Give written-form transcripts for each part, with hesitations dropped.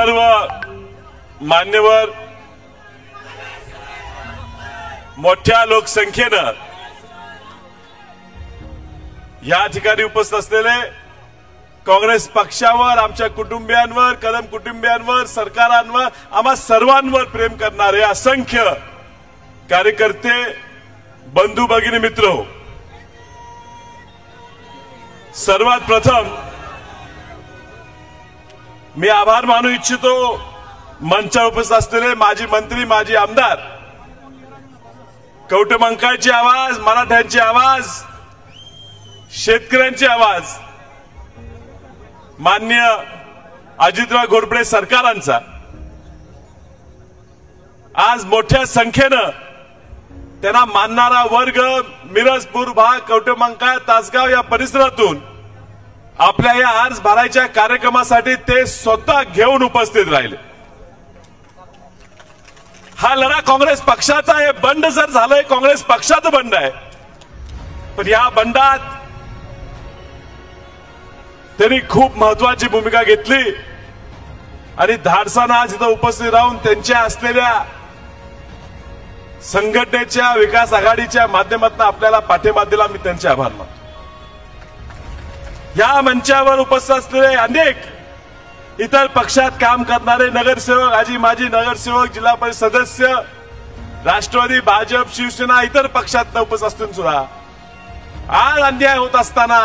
सर्व मान्यवर मोठ्या लोकसंख्येनं या ठिकाणी उपस्थित असलेले काँग्रेस पक्षावर, आमच्या कुटुंबियांवर, कदम कुटुंबियांवर, सरकारांवर, आम्हा सर्वांवर प्रेम करणारे असंख्य कार्यकर्ते, बंधू भगिनी, मित्र, सर्वात प्रथम मी आभार मानू इच्छितो मंचावर उपस्थित असलेले माजी मंत्री, माजी आमदार, कवठेमंकाळची आवाज, मराठ्यांची आवाज, शेतकऱ्यांची आवाज, माननीय अजितराव घोरपडे सरकारांचा. आज मोठ्या संख्येनं त्यांना मानणारा वर्ग मिरज, पूर्व, कवठेमंकाळ, तासगाव या परिसरातून आपल्या या अर्ज भरायच्या कार्यक्रमासाठी ते स्वतः घेऊन उपस्थित राहिले. हा लढा काँग्रेस पक्षाचा आहे. बंड जर झालंय, काँग्रेस पक्षाचं बंड आहे, पण या बंडात त्यांनी खूप महत्वाची भूमिका घेतली आणि धाडसानं आज इथं उपस्थित राहून त्यांच्या असलेल्या संघटनेच्या विकास आघाडीच्या माध्यमातून आपल्याला पाठिंबा दिला. मी त्यांचे आभार मानतो. या मंचावर उपस्थित असलेले अनेक इतर पक्षात काम करणारे नगरसेवक, आजी माजी नगरसेवक, जिल्हा परिषद सदस्य, राष्ट्रवादी, भाजप, शिवसेना, इतर पक्षात उपस्थित असून सुद्धा आज अन्याय होत असताना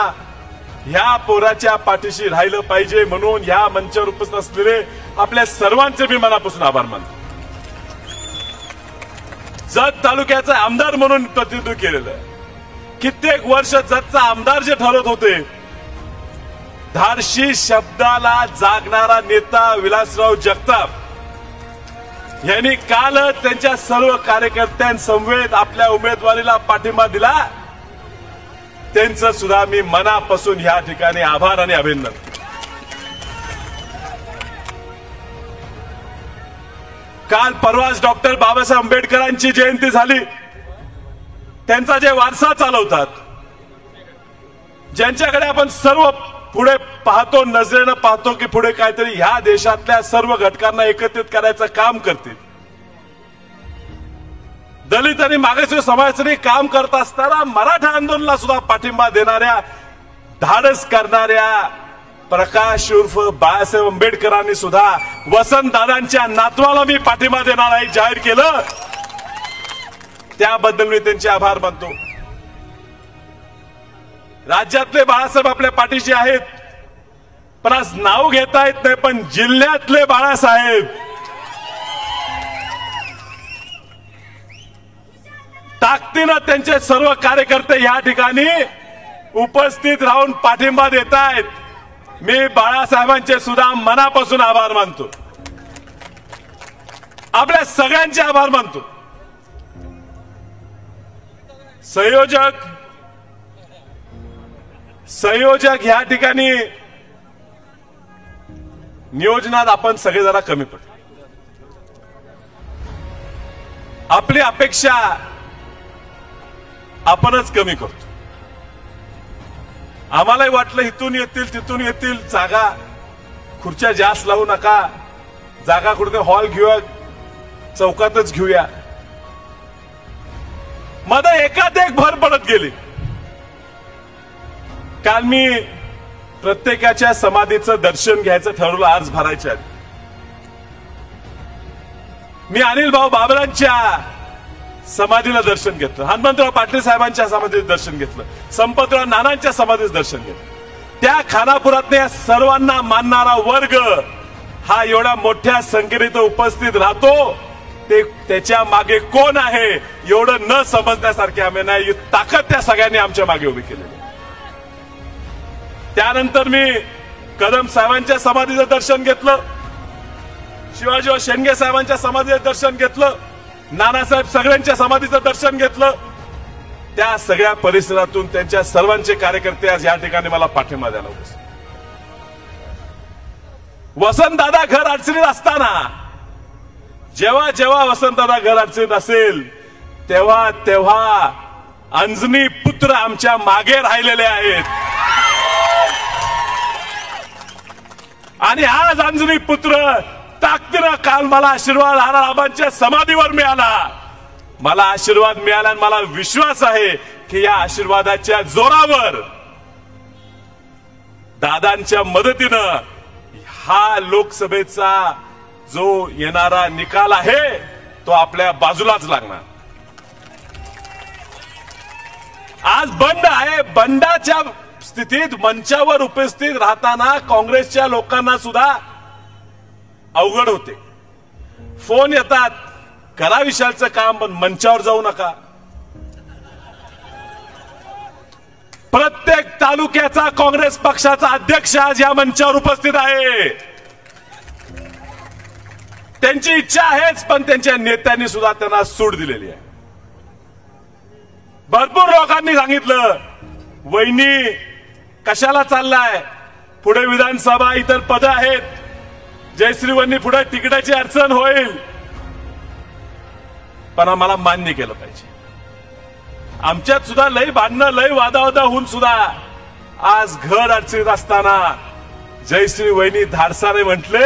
ह्या पोराच्या पाठीशी राहिलं पाहिजे म्हणून ह्या मंचावर उपस्थित असलेले आपल्या सर्वांचे मी मनापासून आभार मानतो. जत तालुक्याचा आमदार म्हणून प्रतिनिधित्व केलेलं, कित्येक वर्ष जतचा आमदार जे ठरवत होते, धाडशी शब्दाला जागणारा नेता विलासराव जगताप यांनी कालच त्यांच्या सर्व कार्यकर्त्यांसमवेत आपल्या उमेदवारीला पाठिंबा दिला. त्यांचं सुद्धा मी मनापासून या ठिकाणी आभार आणि अभिनंदन. काल परवाच डॉक्टर बाबासाहेब आंबेडकरांची जयंती झाली. त्यांचा जे वारसा चालवतात, ज्यांच्याकडे आपण सर्व पुढे पाहतो, नजरेनं पाहतो की पुढे काहीतरी ह्या देशातल्या सर्व घटकांना एकत्रित करायचं काम करतील, दलित आणि मागासवर्गीय समाजासाठी काम करत असताना मराठा आंदोलनाला सुद्धा पाठिंबा देणाऱ्या, धाडस करणाऱ्या प्रकाश उर्फ बाळासाहेब आंबेडकरांनी सुद्धा वसंतदादांच्या नातवाला मी पाठिंबा देणार आहे जाहीर केलं. त्याबद्दल मी त्यांचे आभार मानतो. राज्यातले बाळासाहेब आपल्या पाठीशी आहेत, पण आज नाव घेता येत नाही, पण जिल्ह्यातले बाळासाहेब ताकदीनं त्यांचे सर्व कार्यकर्ते या ठिकाणी उपस्थित राहून पाठिंबा देत आहेत. मी बाळासाहेबांचे सुद्धा मनापासून आभार मानतो. आपल्या सगळ्यांचे आभार मानतो. संयोजक या ठिकाणी नियोजनात आपण सगळे जरा कमी पडलो. आपली अपेक्षा आपणच कमी करतो. आम्हालाही वाटलं इथून येतील तिथून येतील, जागा खुर्च्या जास्त लावू नका, जागा कुठे हॉल घेऊया, चौकातच घेऊया. मध्ये एकात एक भर पडत गेली. काल मी प्रत्येकाच्या समाधीचं दर्शन घ्यायचं ठरवलं अर्ज भरायच्या आधी. मी अनिल भाऊ बाबरांच्या समाधीला दर्शन घेतलं, हनुमंतराव पाटील साहेबांच्या समाधीचं दर्शन घेतलं, संपतराव नानांच्या समाधीचं दर्शन घेतलं. त्या खानापुरात या सर्वांना मानणारा वर्ग हा एवढ्या मोठ्या संख्येने उपस्थित राहतो. ते त्याच्या मागे कोण आहे एवढं न समजण्यासारखे आम्ही नाही, ताकद त्या सगळ्यांनी आमच्या मागे उभी केलेली. त्यानंतर मी कदम साहेबांच्या समाधीचं दर्शन घेतलं, शिवाजीराव शेंडगे साहेबांच्या समाधीचं दर्शन घेतलं, नानासाहेब सगळ्यांच्या समाधीचं दर्शन घेतलं. त्या सगळ्या परिसरातून त्यांच्या सर्वांचे कार्यकर्ते आज या ठिकाणी मला पाठिंबा द्यायला होते. वसंतदादा घर अडचणीत असताना, जेव्हा जेव्हा वसंतदादा घर अडचणीत असेल तेव्हा तेव्हा अंजनी पुत्र आमच्या मागे राहिलेले आहेत. आणि आज अंजनी पुत्र दुर्दैवानं काल मला आशीर्वाद आबांच्या समाधीवर मिळाला. मला आशीर्वाद मिळाला आणि मला विश्वास आहे की या आशीर्वादाच्या जोरावर दादांच्या मदतीनं हा लोकसभेचा जो येणारा निकाल आहे तो आपल्या बाजूलाच लागणार. आज बंड आहे. बंडाच्या स्थितीत मंचावर उपस्थित राहताना काँग्रेसच्या लोकांना सुद्धा अवघड होते. फोन येतात, करा विशालचं काम पण मंचावर जाऊ नका. प्रत्येक तालुक्याचा काँग्रेस पक्षाचा अध्यक्ष आज या मंचावर उपस्थित आहे. त्यांची इच्छा आहेच पण त्यांच्या नेत्यांनी सुद्धा त्यांना सूट दिलेली आहे. भरपूर लोकांनी सांगितलं वहिनी कशाला चाललाय, पुढे विधानसभा इतर पद आहेत, जयश्री वहिनी पुढे तिकिटाची अडचण होईल. पण आम्हाला मान्य केलं पाहिजे. आमच्यात सुद्धा लई भांडणं लई वादावादा होऊन सुद्धा आज घर अडचणीत असताना जयश्री वहिनी धाडसाने म्हटले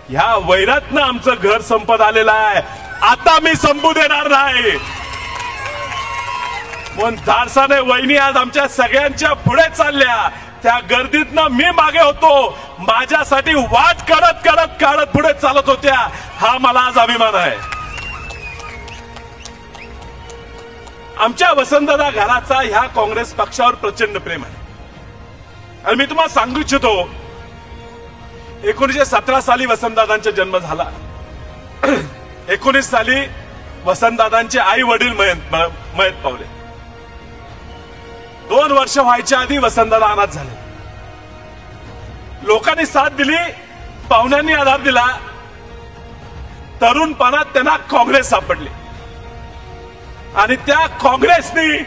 ह्या वैरातनं आमचं घर संपत आलेलं आहे, आता मी संपू देणार नाही. पण धाडसाने वहिनी आज आमच्या सगळ्यांच्या पुढे चालल्या. त्या गर्दीतनं मी मागे होतो, माझ्यासाठी वाट काढत काढत काढत पुढे चालत होत्या. हा मला आज अभिमान आहे. आमच्या वसंतदादा घराचा ह्या काँग्रेस पक्षावर प्रचंड प्रेम आहे. आणि मी तुम्हाला सांगू इच्छितो 1917 साली वसंतदादांचा जन्म झाला. 19 साली वसंतदादांचे आई वडील मयत पावले. 2 वर्ष व्हायच्या आधी वसंतदादा अनाथ झाले. लोकांनी साथ दिली, पाहुण्यांनी आधार दिला. तरुणपणात त्यांना काँग्रेस सापडली आणि त्या काँग्रेसनी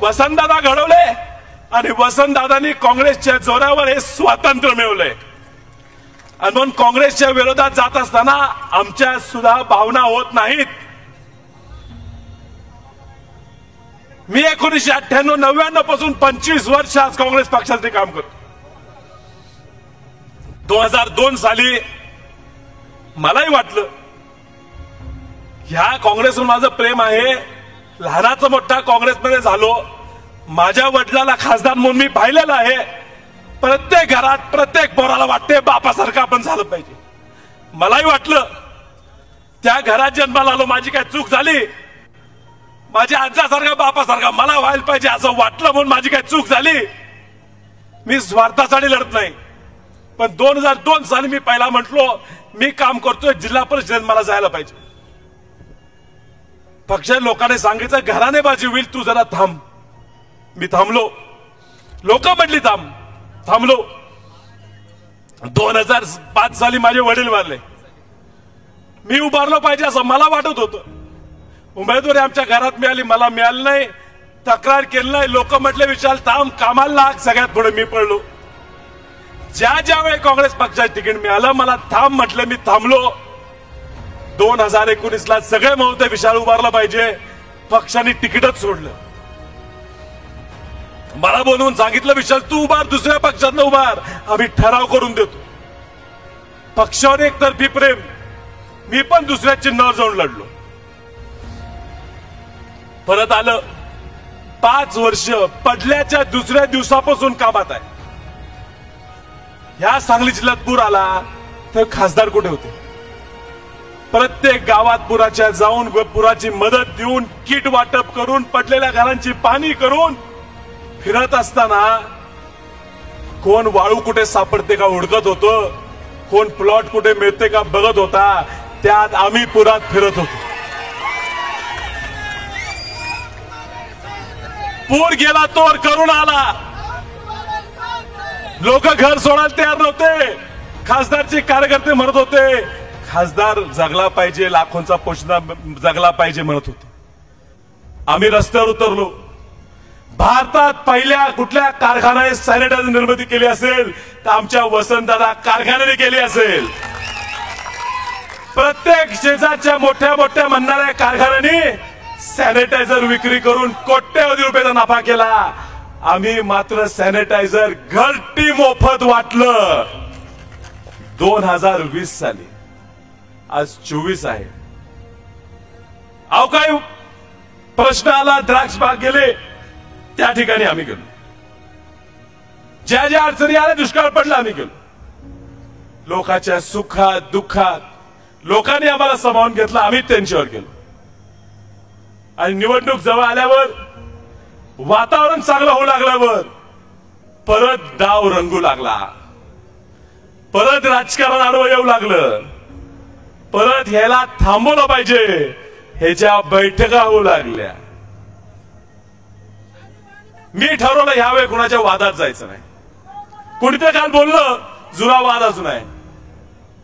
वसंतदादा घडवले आणि वसंतदादांनी काँग्रेसच्या जोरावर हे स्वातंत्र्य मिळवले. आणि म्हणून काँग्रेसच्या विरोधात जात असताना आमच्या सुद्धा भावना होत नाहीत. मी 1998-99 पासून 25 वर्ष आज काँग्रेस पक्षासाठी काम करतो. 2002 साली मलाही वाटलं ह्या काँग्रेसवर माझं प्रेम आहे. लहानाचं मोठा काँग्रेसमध्ये झालो. माझ्या वडिलाला खासदार म्हणून मी पाहिलेलं आहे. प्रत्येक घरात प्रत्येक पोराला वाटते बापासारखं आपण झालं पाहिजे. मलाही वाटलं त्या घरात जन्माला आलो, माझी काय चूक झाली, माझ्या आजासारखा बापासारखा मला व्हायला पाहिजे असं वाटलं म्हणून माझी काय चूक झाली. मी स्वार्थासाठी लढत नाही. पण 2002 साली मी पहिला म्हटलो मी काम करतोय जिल्हा परिषदेत मला जायला पाहिजे. पक्षाच्या लोकांनी सांगितलं घराने बाजी होईल, तू जरा थांब. मी थांबलो. लोक म्हटली थांब. थांबलो. 2005 साली माझे वडील वारले. मी उभारलो पाहिजे असं मला वाटत होतं. उमेदवारी आमच्या घरात मिळाली, मला मिळाली नाही. तक्रार केली नाही. लोक म्हटले विशाल थांब, कामाला लाग. सगळ्यात पुढे मी पडलो. ज्या वेळी काँग्रेस पक्षाचं तिकीट मिळालं मला थांब म्हटलं, मी थांबलो. 2019 ला सगळे म्हणते विशाल उभारला पाहिजे, पक्षाने तिकीटच सोडलं. मला बोलवून सांगितलं विशाल तू उभार, दुसऱ्या पक्षातनं उभार, आम्ही ठराव करून देतो. पक्षावर एकतर्फी प्रेम. मी पण दुसऱ्या चिन्हावर जाऊन लढलो. परत आलं. 5 वर्ष पडल्याच्या दुसऱ्या दिवसापासून कामात आहे. ह्या सांगली जिल्ह्यात पूर आला तर खासदार कुठे होते? प्रत्येक गावात पुराच्या जाऊन पुराची मदत देऊन किट वाटप करून पडलेल्या घरांची पाहणी करून फिरत असताना कोण वाळू कुठे सापडते का हुडकत होतो, कोण प्लॉट कुठे मिळते का बघत होता. त्यात आम्ही पुरात फिरत होतो. पूर गेला तोर करून आला. लोक घर सोडायला तयार नव्हते. खासदारचे कार्यकर्ते म्हणत होते खासदार जगला पाहिजे, लाखोंचा पोषणा जगला पाहिजे म्हणत होते. आम्ही रस्त्यावर उतरलो. भारतात पहिल्या कुठल्या कारखान्याने सॅनिटायझर निर्मिती केली असेल तर आमच्या वसंतदादा कारखान्याने केली असेल. प्रत्येक शेजारच्या मोठ्या मोठ्या म्हणणाऱ्या कारखान्याने सॅनिटायझर विक्री करून कोट्यवधी रुपयाचा नफा केला. आम्ही मात्र सॅनिटायझर घरटी मोफत वाटलं. 2020 साली आज 24 आहे. अहो काही प्रश्न आला, द्राक्ष बाग गेले, त्या ठिकाणी आम्ही गेलो. ज्या ज्या अडचणी आल्या, दुष्काळ पडला, आम्ही गेलो. लोकांच्या सुखात दुःखात लोकांनी आम्हाला सामावून घेतलं, आम्ही त्यांच्यावर गेलो. आणि निवडणूक जवळ आल्यावर, वातावरण चांगलं होऊ लागल्यावर परत डाव रंगू लागला, परत राजकारण आडवं येऊ लागलं, परत ह्याला थांबवलं पाहिजे ह्याच्या बैठका होऊ लागल्या. मी ठरवलं ह्यावेळी कुणाच्या वादात जायचं नाही. कुणीतरी काल बोललं जुना वाद अजून आहे.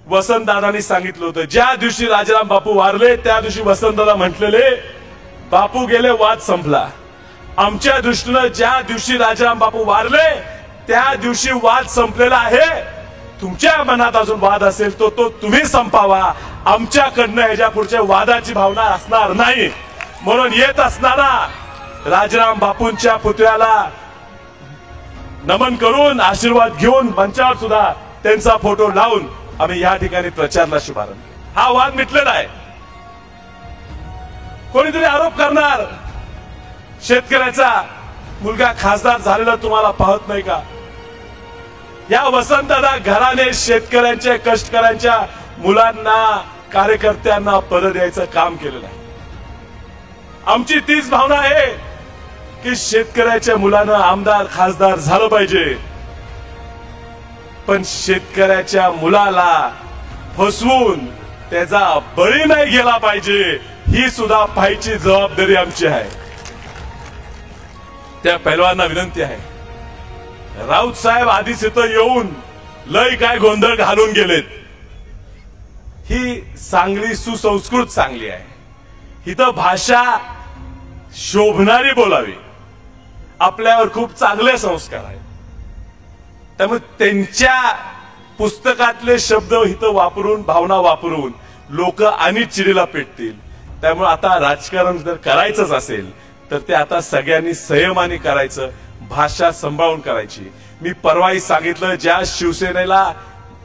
वसंतदादांनी सांगितलं होतं, ज्या दिवशी राजाराम बापू वारले त्या दिवशी वसंतदादा म्हटलेले बापू गेले वाद संपला. आमच्या दृष्टीनं ज्या दिवशी राजाराम बापू वारले त्या दिवशी वाद संपलेला आहे. तुमच्या मनात अजून वाद असेल तो तुम्ही संपावा. आमच्याकडनं ह्याच्या पुढच्या वादाची भावना असणार नाही. म्हणून येत असणारा राजाराम बापूंच्या पुतळ्याला नमन करून आशीर्वाद घेऊन मंचावर सुद्धा त्यांचा फोटो लावून आम्ही या ठिकाणी प्रचारला शुभारंभ. हा वाद मिटलेला आहे. कोणीतरी आरोप करणार, शेतकऱ्याचा मुलगा खासदार झालेला तुम्हाला पाहत नाही का? या वसंतदादा घराने शेतकऱ्यांच्या कष्टकऱ्यांच्या मुलांना कार्यकर्त्यांना पद द्यायचं काम केलेलं आहे. आमची तीच भावना आहे की शेतकऱ्याच्या मुलानं आमदार खासदार झालं पाहिजे, पण शेतकऱ्याच्या मुलाला फसवून त्याचा बळी नाही गेला पाहिजे, ही सुद्धा पाहायची जबाबदारी आमची आहे. त्या पैलवांना विनंती आहे, राऊत साहेब आधीच इथं येऊन लय काय गोंधळ घालून गेलेत. ही सांगली सुसंस्कृत सांगली आहे. इथं भाषा शोभणारी बोलावी. आपल्यावर खूप चांगले संस्कार आहेत. त्यामुळे त्यांच्या पुस्तकातले शब्द इथं वापरून, भावना वापरून लोक आणि चिडीला पेटतील. त्यामुळे आता राजकारण जर करायचंच असेल तर ते आता सगळ्यांनी संयमाने करायचं, भाषा सांभाळून करायची. मी परवाही सांगितलं, ज्या शिवसेनेला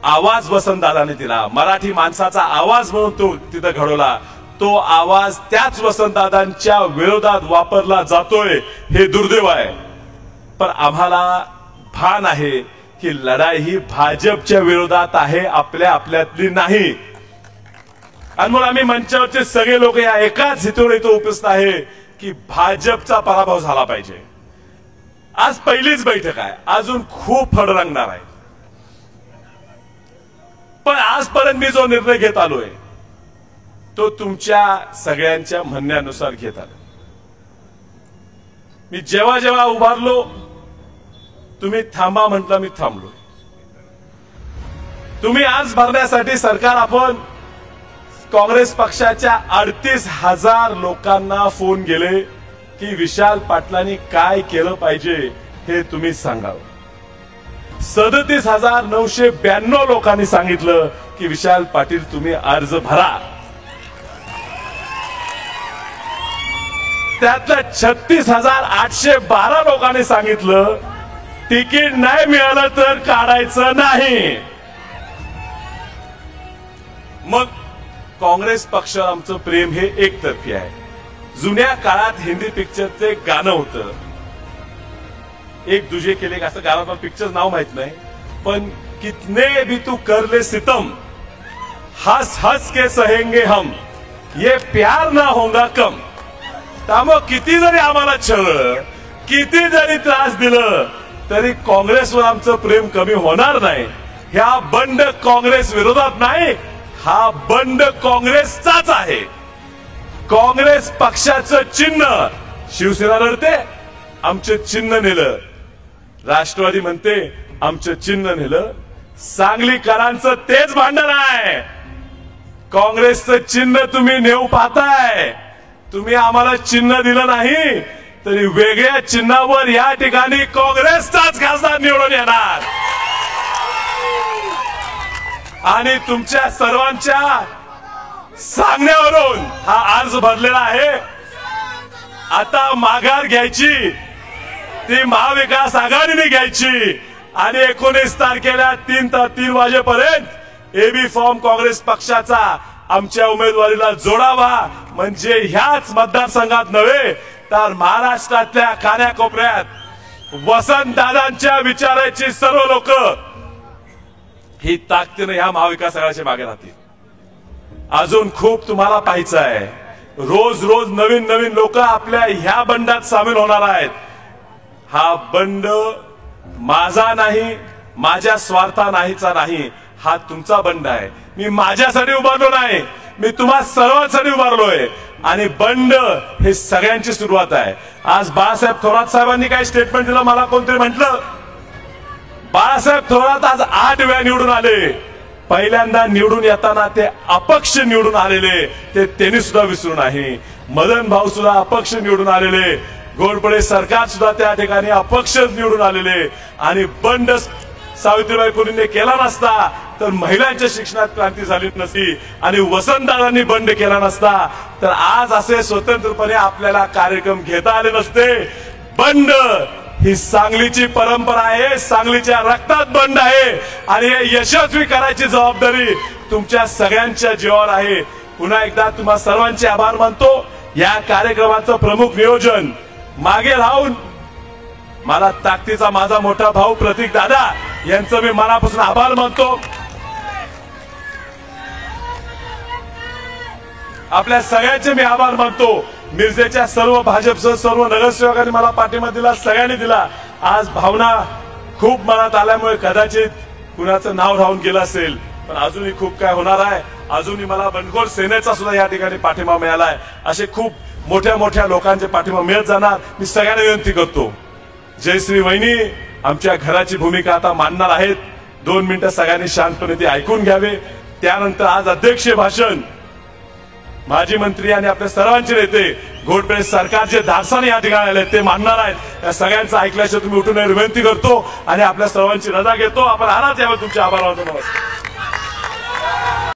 आवाज वसंतदादाने दिला, मराठी माणसाचा आवाज म्हणून तो तिथं घडवला, तो आवाज त्याच वसंतदादांच्या विरोधात वापरला जातोय, हे दुर्दैव आहे. पण आम्हाला भान आहे की लढाई ही भाजपच्या विरोधात आहे, आपल्यातली नाही. आणि म्हणून आम्ही मंचावरचे सगळे लोक या एकाच हेतूने इथं उपस्थित आहे की भाजपचा पराभव झाला पाहिजे. आज पहिलीच बैठक आहे, अजून खूप फड रंगणार आहे. पण आजपर्यंत मी जो निर्णय घेत आलोय तो तुमच्या सगळ्यांच्या म्हणण्यानुसार घेत आलो. मी जेव्हा जेव्हा उभारलो तुम्ही थांबा म्हटलं, मी थांबलो. तुम्ही आज भरण्यासाठी सरकार, आपण काँग्रेस पक्षाच्या 38,000 लोकांना फोन गेले की विशाल पाटलांनी काय केलं पाहिजे हे तुम्ही सांगावं. 37,992 लोकांनी सांगितलं की विशाल पाटील तुम्ही अर्ज भरा. त्यातल्या 36,812 लोकांनी सांगितलं तिकीट नाही मिळालं तर काढायचं नाही. मग काँग्रेस पक्षावर आमचं प्रेम हे एकतर्फी आहे. जुन्या काळात हिंदी पिक्चरचं एक गाणं होतं, एक दुजे केले असं गाणं, पण पिक्चर नाव माहित नाही. पण कितने भी तू कर ले सितम, हंस हंस के सहेंगे हम, ये प्यार ना होगा कम. त्यामुळे किती जरी आम्हाला छळ, किती जरी त्रास दिलं तरी काँग्रेसवर आमचं प्रेम कमी होणार नाही. ह्या बंड काँग्रेस विरोधात नाही, हा बंड काँग्रेसचाच आहे. काँग्रेस पक्षाचं चिन्ह शिवसेना लढते, आमचं चिन्ह नेलं. राष्ट्रवादी म्हणते आमचं चिन्ह नेलं. सांगलीकरांचं तेच भांडण आहे. काँग्रेसचं चिन्ह तुम्ही नेऊ पाहताय. तुम्ही आम्हाला चिन्ह दिलं नाही तरी वेगळ्या चिन्हावर या ठिकाणी काँग्रेसचाच खासदार निवडून येणार. आणि तुमच्या सर्वांच्या सांगण्यावरून हा अर्ज भरलेला आहे. आता माघार घ्यायची ती महाविकास आघाडीने घ्यायची आणि 19 तारखेला 3 वाजेपर्यंत एबी फॉर्म काँग्रेस पक्षाचा आमच्या उमेदवारीला जोडावा, म्हणजे ह्याच मतदारसंघात नव्हे तर महाराष्ट्रातल्या कानाकोपऱ्यात वसंतदादांच्या विचाराची सर्व लोक ही ताकदीने ह्या महाविकास आघाडीच्या मागे राहतील. अजून खूप तुम्हाला पाहायचं आहे. रोज रोज नवीन नवीन लोक आपल्या ह्या बंडात सामील होणार आहेत. हा बंड माझा नाही, माझ्या स्वार्था नाहीचा नाही, हा तुमचा बंड आहे. मी माझ्यासाठी उभारलो नाही, मी तुम्हा सर्वांसाठी उभारलोय. आणि बंड हे सगळ्यांची सुरुवात आहे. आज बाळासाहेब थोरात साहेबांनी काय स्टेटमेंट दिलं, मला कोणतरी म्हटलं बाळासाहेब थोरात आज 8 वेळा निवडून आले. पहिल्यांदा निवडून येताना ते अपक्ष निवडून आलेले ते त्यांनी सुद्धा विसरू नाही. मदन भाऊ सुद्धा अपक्ष निवडून आलेले, घोरपडे सरकार सुद्धा त्या ठिकाणी अपक्ष निवडून आलेले. आणि बंड सावित्रीबाई फुलेंनी केला नसता तर महिलांच्या शिक्षणात क्रांती झाली नसती, आणि वसंतदादांनी बंड केला नसता तर आज असे स्वतंत्रपणे आपल्याला कार्यक्रम घेता आले नसते. बंड ही सांगलीची परंपरा आहे, सांगलीच्या रक्तात बंड आहे, आणि हे यशस्वी करायची जबाबदारी तुमच्या सगळ्यांच्या जीवावर आहे. पुन्हा एकदा तुम्हा सर्वांचे आभार मानतो. या कार्यक्रमाचं प्रमुख नियोजन मागे राहून मला ताकदीचा माझा मोठा भाऊ प्रतीक दादा यांचं मी मनापासून आभार मानतो. आपल्या सगळ्यांचे मी आभार मानतो. मिरजेच्या सर्व भाजपसह सर्व नगरसेवकांनी मला पाठिंबा दिला, सगळ्यांनी दिला. आज भावना खूप मनात आल्यामुळे कदाचित कुणाचं नाव राहून गेलं असेल, पण अजूनही खूप काय होणार आहे. अजूनही मला बंडखोर सेनेचा सुद्धा या ठिकाणी पाठिंबा मिळालाय. असे खूप मोठ्या मोठ्या लोकांचे पाठिंबा मिळत जाणार. मी सगळ्यांना विनंती करतो, जयश्री वहिनी आमच्या घराची भूमिका आता मांडणार आहेत. 2 मिनिटं सगळ्यांनी शांतपणे ते ऐकून घ्यावे. त्यानंतर आज अध्यक्षीय भाषण माजी मंत्री आणि आपल्या सर्वांचे नेते घोरपडे सरकार जे धाडसाने या ठिकाणी आले ते मानणार आहेत. या सगळ्यांचं ऐकल्याशिवाय तुम्ही उठून विनंती करतो आणि आपल्या सर्वांची रजा घेतो. आपण आराच यावे. तुमचे आभार मानतो.